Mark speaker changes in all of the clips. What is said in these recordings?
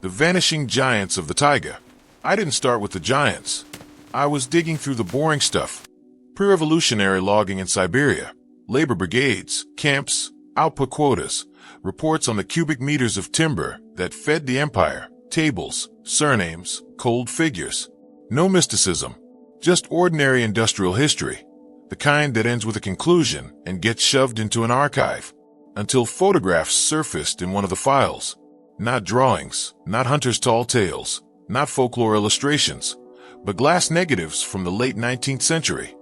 Speaker 1: The vanishing giants of the taiga. I didn't start with the giants. I was digging through the boring stuff. Pre-revolutionary logging in Siberia, labor brigades, camps, output quotas, reports on the cubic meters of timber that fed the empire, tables, surnames, cold figures. No mysticism, just ordinary industrial history, the kind that ends with a conclusion and gets shoved into an archive, until photographs surfaced in one of the files. Not drawings, not hunters' tall tales, not folklore illustrations, but glass negatives from the late 19th century.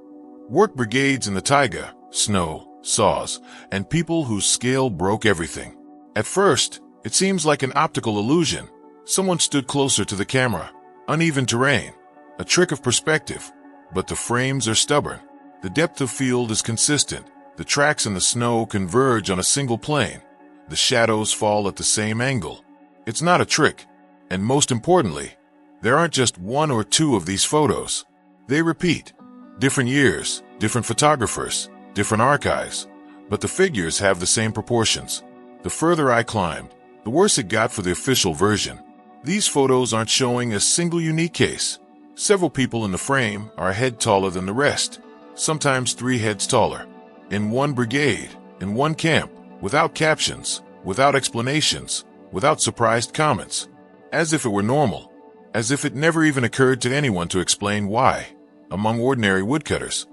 Speaker 1: Work brigades in the taiga, snow, saws, and people whose scale broke everything. At first, it seems like an optical illusion. Someone stood closer to the camera. Uneven terrain, a trick of perspective, but the frames are stubborn. The depth of field is consistent. The tracks in the snow converge on a single plane. The shadows fall at the same angle. It's not a trick. And most importantly, there aren't just one or two of these photos. They repeat. Different years, different photographers, different archives, but the figures have the same proportions. The further I climbed, the worse it got for the official version. These photos aren't showing a single unique case. Several people in the frame are a head taller than the rest, sometimes 3 heads taller. In one brigade, in one camp, without captions, without explanations, without surprised comments. As if it were normal. As if it never even occurred to anyone to explain why. Among ordinary woodcutters,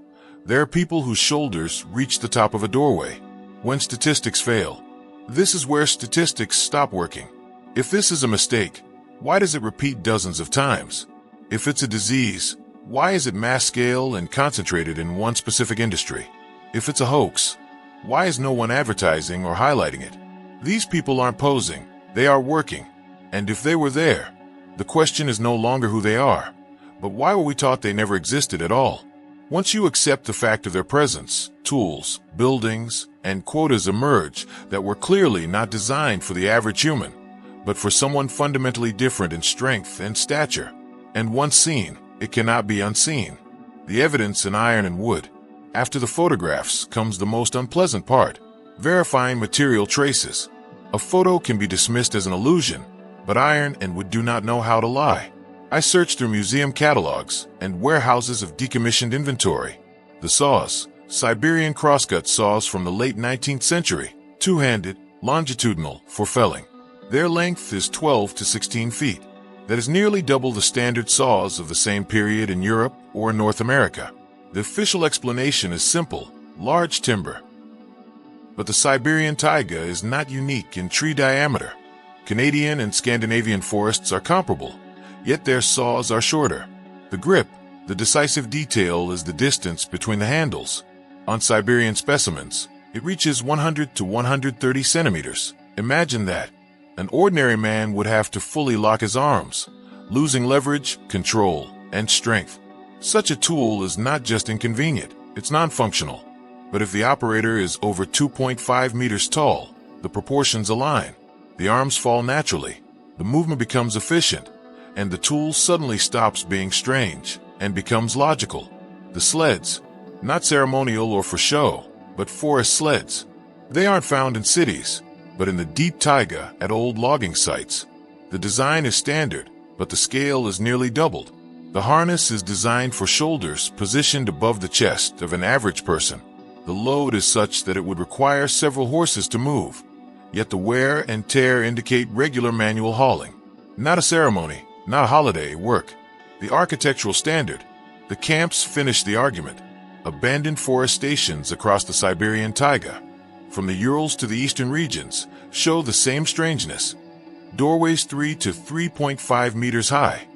Speaker 1: there are people whose shoulders reach the top of a doorway. When statistics fail, this is where statistics stop working. If this is a mistake, why does it repeat dozens of times? If it's a disease, why is it mass scale and concentrated in one specific industry? If it's a hoax, why is no one advertising or highlighting it? These people aren't posing, they are working. And if they were there, the question is no longer who they are, but why were we taught they never existed at all? Once you accept the fact of their presence, tools, buildings, and quotas emerge that were clearly not designed for the average human, but for someone fundamentally different in strength and stature. And once seen, it cannot be unseen. The evidence in iron and wood. After the photographs comes the most unpleasant part, verifying material traces. A photo can be dismissed as an illusion, but iron and wood do not know how to lie. I searched through museum catalogs and warehouses of decommissioned inventory. The saws, Siberian crosscut saws from the late 19th century, two-handed, longitudinal, for felling. Their length is 12 to 16 feet. That is nearly double the standard saws of the same period in Europe or North America. The official explanation is simple, large timber. But the Siberian taiga is not unique in tree diameter. Canadian and Scandinavian forests are comparable, yet their saws are shorter. The grip, the decisive detail is the distance between the handles. On Siberian specimens, it reaches 100 to 130 centimeters. Imagine that. An ordinary man would have to fully lock his arms, losing leverage, control, and strength. Such a tool is not just inconvenient, it's non-functional. But if the operator is over 2.5 meters tall, the proportions align. The arms fall naturally, the movement becomes efficient, and the tool suddenly stops being strange and becomes logical. The sleds, not ceremonial or for show, but forest sleds. They aren't found in cities, but in the deep taiga at old logging sites. The design is standard, but the scale is nearly doubled. The harness is designed for shoulders positioned above the chest of an average person. The load is such that it would require several horses to move, yet the wear and tear indicate regular manual hauling. Not a ceremony, not a holiday work. The architectural standard. The camps finish the argument. Abandoned forest stations across the Siberian taiga, from the Urals to the eastern regions, show the same strangeness. Doorways 3 to 3.5 meters high.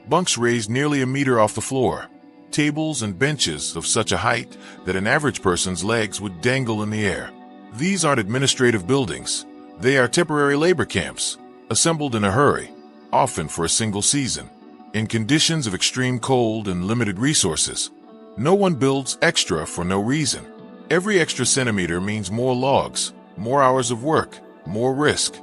Speaker 1: Bunks raised nearly a meter off the floor. Tables and benches of such a height that an average person's legs would dangle in the air. These aren't administrative buildings. They are temporary labor camps, assembled in a hurry, often for a single season. In conditions of extreme cold and limited resources, no one builds extra for no reason. Every extra centimeter means more logs, more hours of work, more risk.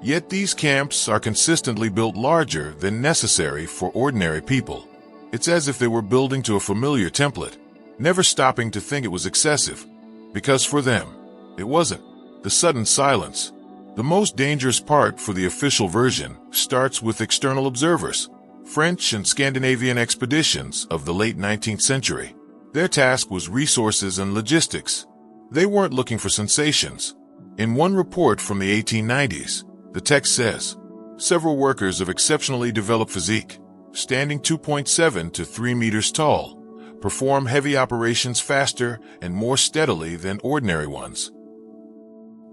Speaker 1: Yet these camps are consistently built larger than necessary for ordinary people. It's as if they were building to a familiar template, never stopping to think it was excessive, because for them, it wasn't. The sudden silence, The most dangerous part for the official version starts with external observers, French and Scandinavian expeditions of the late 19th century. Their task was resources and logistics. They weren't looking for sensations. In one report from the 1890s, the text says, several workers of exceptionally developed physique, standing 2.7 to 3 meters tall, perform heavy operations faster and more steadily than ordinary ones.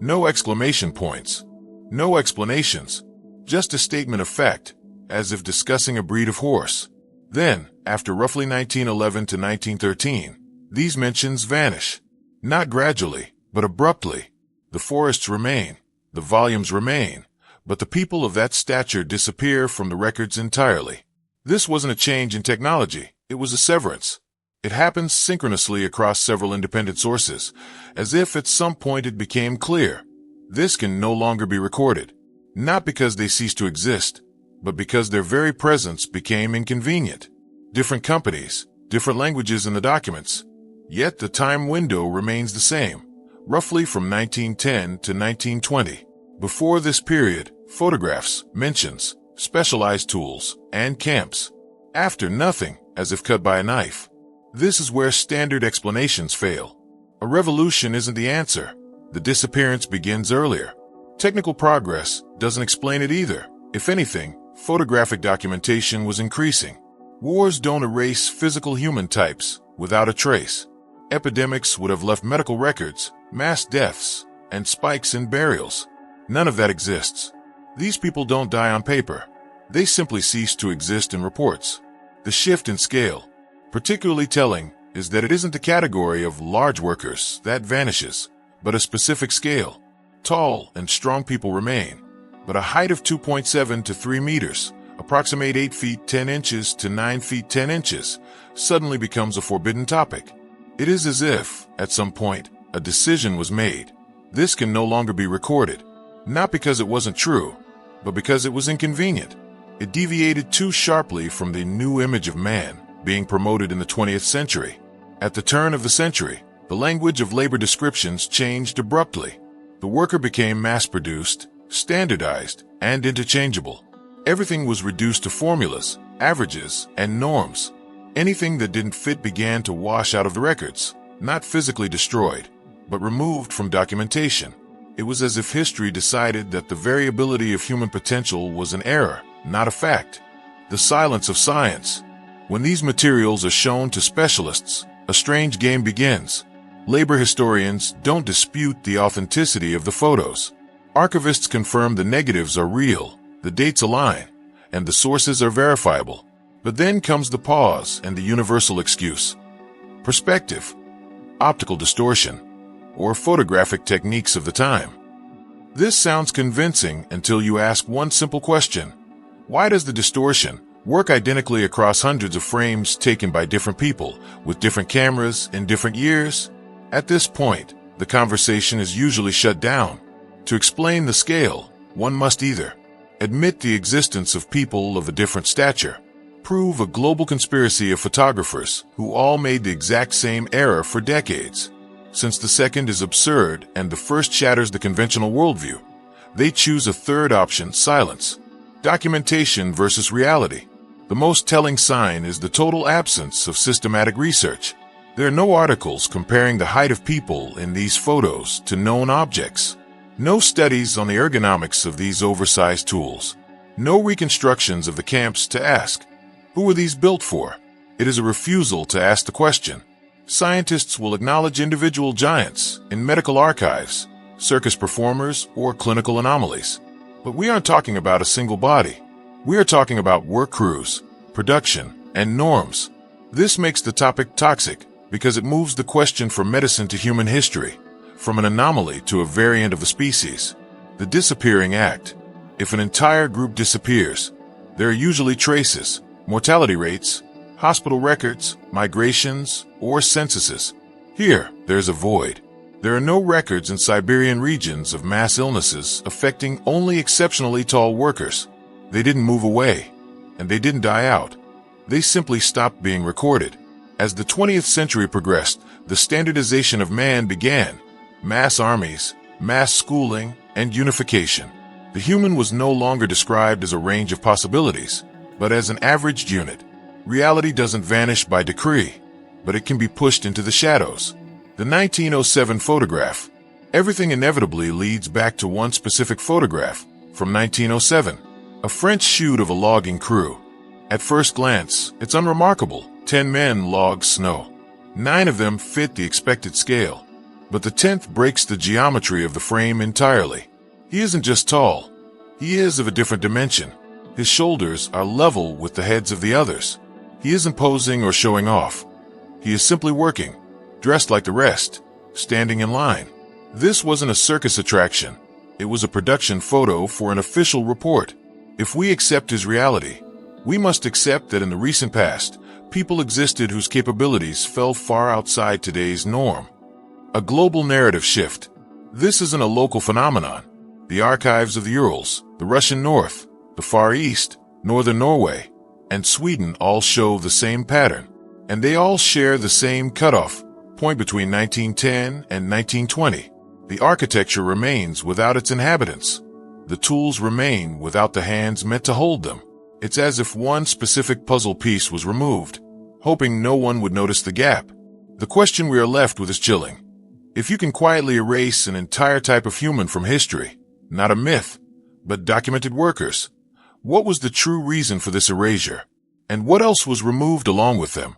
Speaker 1: No exclamation points, no explanations, just a statement of fact, as if discussing a breed of horse. Then, after roughly 1911 to 1913, these mentions vanish. Not gradually, but abruptly. The forests remain, the volumes remain, but the people of that stature disappear from the records entirely. This wasn't a change in technology, it was a severance. It happens synchronously across several independent sources, as if at some point it became clear. This can no longer be recorded, not because they ceased to exist, but because their very presence became inconvenient. Different companies, different languages in the documents, yet the time window remains the same, roughly from 1910 to 1920. Before this period, photographs, mentions, specialized tools, and camps. After, nothing, as if cut by a knife. This is where standard explanations fail. A revolution isn't the answer. The disappearance begins earlier. Technical progress doesn't explain it either. If anything, photographic documentation was increasing. Wars don't erase physical human types without a trace. Epidemics would have left medical records, mass deaths, and spikes in burials. None of that exists. These people don't die on paper. They simply cease to exist in reports. The shift in scale, particularly telling, is that it isn't the category of large workers that vanishes, but a specific scale. Tall and strong people remain, but a height of 2.7 to 3 meters, approximate 8 feet 10 inches to 9 feet 10 inches, suddenly becomes a forbidden topic. It is as if, at some point, a decision was made. This can no longer be recorded, not because it wasn't true, but because it was inconvenient. It deviated too sharply from the new image of man being promoted in the 20th century. At the turn of the century, the language of labor descriptions changed abruptly. The worker became mass-produced, standardized, and interchangeable. Everything was reduced to formulas, averages, and norms. Anything that didn't fit began to wash out of the records, not physically destroyed, but removed from documentation. It was as if history decided that the variability of human potential was an error, not a fact. The silence of science. When these materials are shown to specialists, a strange game begins. Labor historians don't dispute the authenticity of the photos. Archivists confirm the negatives are real, the dates align, and the sources are verifiable. But then comes the pause and the universal excuse. Perspective, optical distortion, or photographic techniques of the time. This sounds convincing until you ask one simple question. Why does the distortion work identically across hundreds of frames taken by different people with different cameras in different years? At this point, the conversation is usually shut down. To explain the scale, one must either admit the existence of people of a different stature, prove a global conspiracy of photographers who all made the exact same error for decades. Since the second is absurd and the first shatters the conventional worldview, they choose a third option, silence. Documentation versus reality. The most telling sign is the total absence of systematic research. There are no articles comparing the height of people in these photos to known objects. No studies on the ergonomics of these oversized tools. No reconstructions of the camps to ask, who were these built for? It is a refusal to ask the question. Scientists will acknowledge individual giants in medical archives, circus performers, or clinical anomalies. But we aren't talking about a single body. We are talking about work crews, production, and norms. This makes the topic toxic because it moves the question from medicine to human history, from an anomaly to a variant of the species. The disappearing act. If an entire group disappears, there are usually traces, mortality rates, hospital records, migrations, or censuses. Here, there's a void. There are no records in Siberian regions of mass illnesses affecting only exceptionally tall workers. They didn't move away, and they didn't die out. They simply stopped being recorded. As the 20th century progressed, the standardization of man began. Mass armies, mass schooling, and unification. The human was no longer described as a range of possibilities, but as an averaged unit. Reality doesn't vanish by decree, but it can be pushed into the shadows. The 1907 photograph. Everything inevitably leads back to one specific photograph from 1907, a French shoot of a logging crew. At first glance, it's unremarkable. 10 men log snow. 9 of them fit the expected scale, but the 10th breaks the geometry of the frame entirely. He isn't just tall, he is of a different dimension. His shoulders are level with the heads of the others. He isn't posing or showing off. He is simply working, dressed like the rest, standing in line. This wasn't a circus attraction. It was a production photo for an official report. If we accept his reality, we must accept that in the recent past, people existed whose capabilities fell far outside today's norm. A global narrative shift. This isn't a local phenomenon. The archives of the Urals, the Russian North, the Far East, Northern Norway, and Sweden all show the same pattern, and they all share the same cutoff point between 1910 and 1920. The architecture remains without its inhabitants. The tools remain without the hands meant to hold them. It's as if one specific puzzle piece was removed, hoping no one would notice the gap. The question we are left with is chilling. If you can quietly erase an entire type of human from history, not a myth, but documented workers, what was the true reason for this erasure? And what else was removed along with them?